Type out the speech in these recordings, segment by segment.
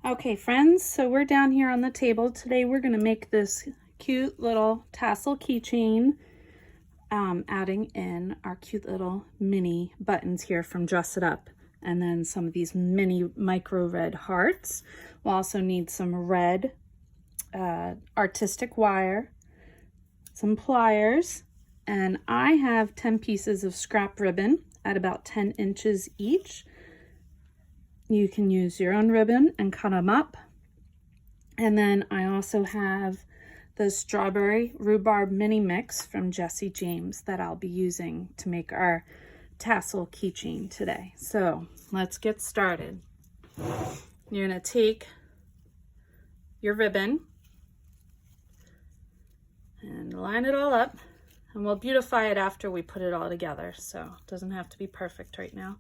Okay, friends, so we're down here on the table. Today we're going to make this cute little tassel keychain, adding in our cute little mini buttons here from Dress It Up, and then some of these mini micro red hearts. We'll also need some red artistic wire, some pliers, and I have 10 pieces of scrap ribbon at about 10 inches each. You can use your own ribbon and cut them up. And then I also have the strawberry rhubarb mini mix from Jessie James that I'll be using to make our tassel keychain today. So let's get started. You're going to take your ribbon and line it all up, and we'll beautify it after we put it all together. So it doesn't have to be perfect right now.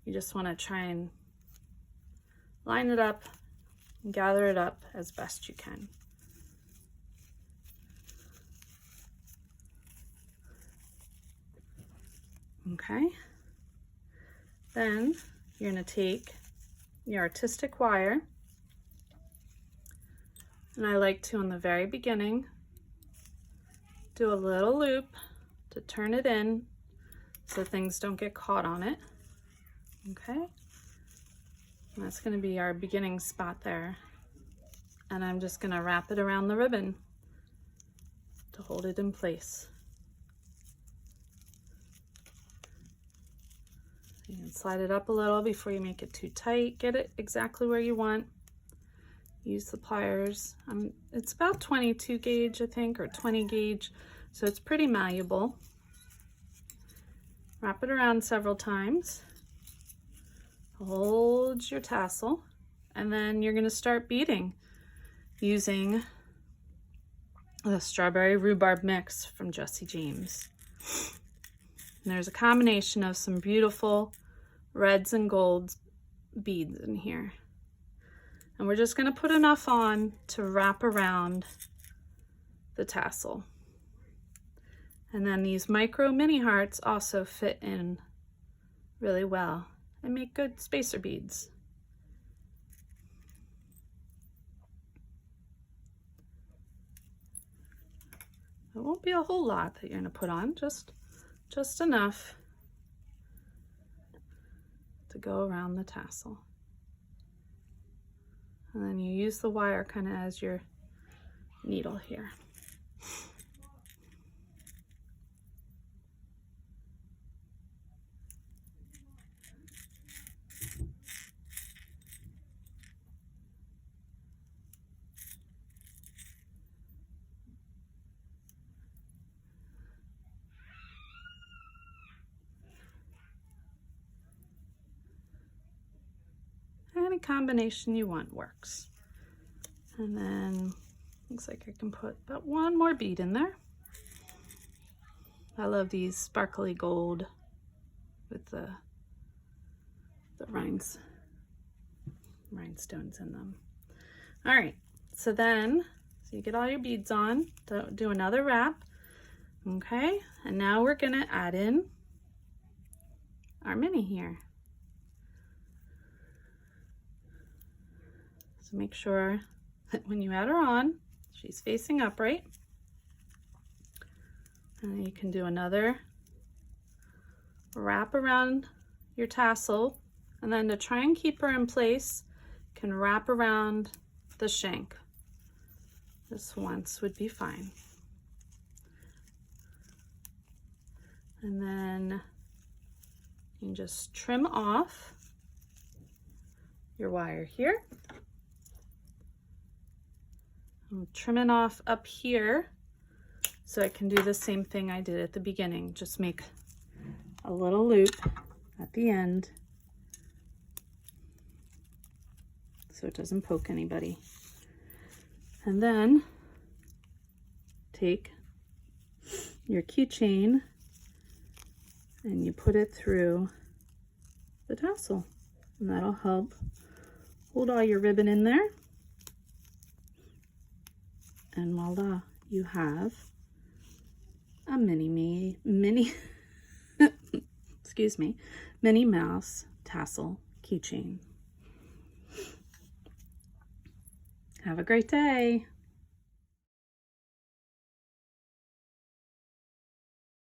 You just want to try and line it up and gather it up as best you can. Okay. Then you're going to take your artistic wire, and I like to, in the very beginning, do a little loop to turn it in so things don't get caught on it. Okay. And that's going to be our beginning spot there. And I'm just going to wrap it around the ribbon to hold it in place. You can slide it up a little before you make it too tight. Get it exactly where you want. Use the pliers. It's about 22 gauge, I think, or 20 gauge, so it's pretty malleable. Wrap it around several times. Hold your tassel, and then you're going to start beading using the strawberry rhubarb mix from Jessie James. And there's a combination of some beautiful reds and golds beads in here. And we're just going to put enough on to wrap around the tassel. And then these micro mini hearts also fit in really well and make good spacer beads. It won't be a whole lot that you're going to put on, just enough to go around the tassel. And then you use the wire kind of as your needle here. Any combination you want works. And then looks like I can put about one more bead in there. I love these sparkly gold with the rhinestones in them. All right, so you get all your beads on, do another wrap. Okay, and now we're gonna add in our mini here. So make sure that when you add her on, she's facing upright. And then you can do another wrap around your tassel. And then to try and keep her in place, you can wrap around the shank. This once would be fine. And then you can just trim off your wire here. I'm trimming off up here so I can do the same thing I did at the beginning. Just make a little loop at the end so it doesn't poke anybody. And then take your keychain and you put it through the tassel, and that'll help hold all your ribbon in there. And voila, you have a Minnie Mouse tassel keychain. Have a great day.